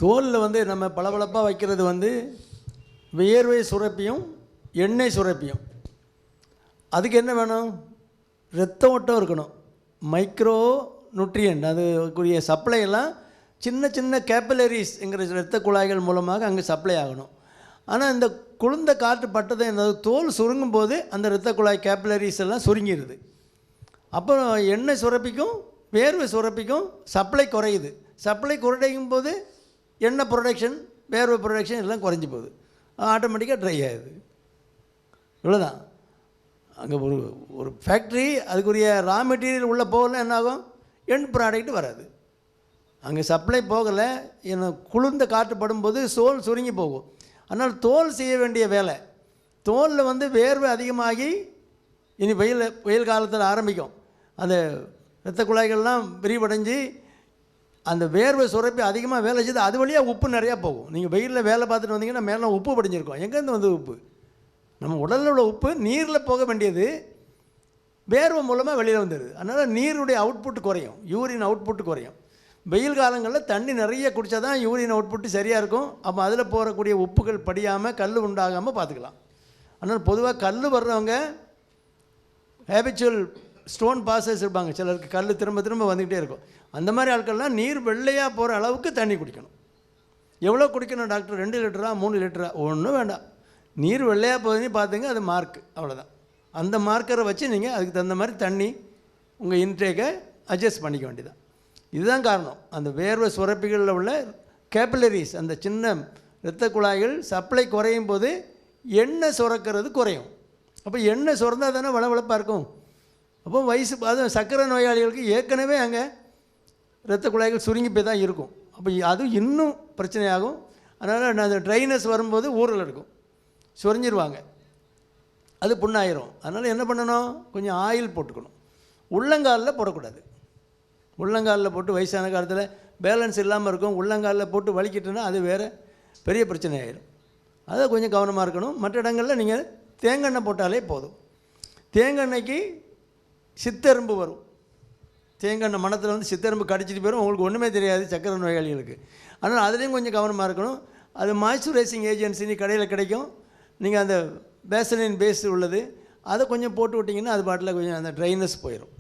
தோலில் வந்து நம்ம பளபளப்பாக வைக்கிறது வந்து வியர்வை சுரப்பியும் எண்ணெய் சுரப்பியும். அதுக்கு என்ன வேணும்? இரத்த ஓட்டம் இருக்கணும். மைக்ரோ நியூட்ரியன்ட் அதுக்குரிய சப்ளையெல்லாம் சின்ன சின்ன கேப்பிலரிஸ்ங்கிற இரத்த குழாய்கள் மூலமாக அங்கே சப்ளை ஆகணும். ஆனால் இந்த குளிர்ந்த காற்று பட்டதை என்னது தோல் சுருங்கும் போது அந்த இரத்த குழாய் கேப்பிலரிஸ் எல்லாம் சுருங்கிடுது. அப்புறம் எண்ணெய் சுரப்பிக்கும் வேர்வை சுரப்பிக்கும் சப்ளை குறையுது. சப்ளை குறையும் போது எண்ணெய் ப்ரொடக்ஷன் வேர்வை ப்ரொடக்ஷன் எல்லாம் குறைஞ்சி போகுது. ஆட்டோமேட்டிக்காக ட்ரை ஆகுது. இவ்வளோதான். அங்கே ஒரு ஃபேக்ட்ரி அதுக்குரிய ரா மெட்டீரியல் உள்ளே போகலாம் என்னாகும்? எண்ட் ப்ராடக்ட் வராது. அங்கே சப்ளை போகலை. என்ன குளிர்ந்த காற்று படும்போது தோல் சுருங்கி போகும். அதனால் தோல் செய்ய வேண்டிய வேலை, தோலில் வந்து வேர்வை அதிகமாகி இனி வெயில் காலத்தில் ஆரம்பிக்கும். அந்த இரத்த குழாய்கள்லாம் விரிவடைஞ்சு அந்த வேர்வை சுரப்பி அதிகமாக வேலை செய்து அது வழியாக உப்பு நிறையா போகும். நீங்கள் வெயிலில் வேலை பார்த்துட்டு வந்தீங்கன்னா மேலே உப்பு படிஞ்சிருக்கும். எங்கேருந்து வந்து உப்பு? நம்ம உடலில் உள்ள உப்பு நீரில் போக வேண்டியது வேர்வை மூலமாக வெளியில் வந்துடுது. அதனால் நீருடைய அவுட்புட் குறையும், யூரின் அவுட்புட் குறையும். வெயில் காலங்களில் தண்ணி நிறைய குடித்தா தான் யூரின் அவுட்புட்டு சரியாக இருக்கும். அப்போ அதில் போகக்கூடிய உப்புகள் படியாமல் கல் உண்டாகாமல் பார்த்துக்கலாம். அதனால் பொதுவாக கல் வர்றவங்க ஹேபிச்சுவல் ஸ்டோன் பாசஸ் இருப்பாங்க. சிலருக்கு கல் திரும்ப திரும்ப வந்துக்கிட்டே இருக்கும். அந்த மாதிரி ஆட்கள்லாம் நீர் வெள்ளையாக போகிற அளவுக்கு தண்ணி குடிக்கணும். எவ்வளோ குடிக்கணும் டாக்டர்? 2 லிட்டரா 3 லிட்டரா? ஒன்றும் வேண்டாம். நீர் வெள்ளையாக போகுதுன்னு பார்த்துங்க, அது மார்க், அவ்வளோதான். அந்த மார்க்கரை வச்சு நீங்கள் அதுக்கு தகுந்த மாதிரி தண்ணி உங்கள் இன்டேக்கை அட்ஜஸ்ட் பண்ணிக்க வேண்டியதான். இதுதான் காரணம். அந்த வேர்வை சுரப்பிகளில் உள்ள கேப்பிலரிஸ் அந்த சின்ன இரத்த குழாய்கள் சப்ளை குறையும் போது எண்ணெய் சுரக்கிறது குறையும். அப்போ எண்ணெய் சுரந்தால் தானே வளவளப்பாக இருக்கும். அப்போ வயசு அதுவும் சர்க்கரை நோயாளிகளுக்கு ஏற்கனவே அங்கே இரத்த குழாய்கள் சுருங்கி போய் தான் இருக்கும். அப்போ அது இன்னும் பிரச்சனையாகும். அதனால் அந்த ட்ரைனஸ் வரும்போது ஊறல் இருக்கும், சுரிஞ்சிருவாங்க, அது புண்ணாயிரும். அதனால் என்ன பண்ணணும்? கொஞ்சம் ஆயில் போட்டுக்கணும். உள்ளங்காலில் போடக்கூடாது. உள்ளங்காலில் போட்டு வயசான காலத்தில் பேலன்ஸ் இல்லாமல் இருக்கும், உள்ளங்காலில் போட்டு வலிக்கிட்டுன்னா அது வேறு பெரிய பிரச்சனை ஆகிடும். அதை கொஞ்சம் கவனமாக இருக்கணும். மற்ற இடங்களில் நீங்கள் தேங்காய் போட்டாலே போதும். தேங்காய்க்கு சித்தெரும்பு வரும். தேங்காய் மணத்தில் வந்து சித்தெரும்பு கடிச்சிட்டு போயிடும். உங்களுக்கு ஒன்றுமே தெரியாது சக்கரை நோயாளிகளுக்கு. அதனால் அதுலேயும் கொஞ்சம் கவனமாக இருக்கணும். அது மாய்ஸ்சரைசிங் ஏஜென்சின்னு கடையில் கிடைக்கும். நீங்கள் அந்த பேசலின் பேஸ் உள்ளது அதை கொஞ்சம் போட்டு விட்டிங்கன்னா அது பாட்டில் கொஞ்சம் அந்த ட்ரைனஸ் போயிடும்.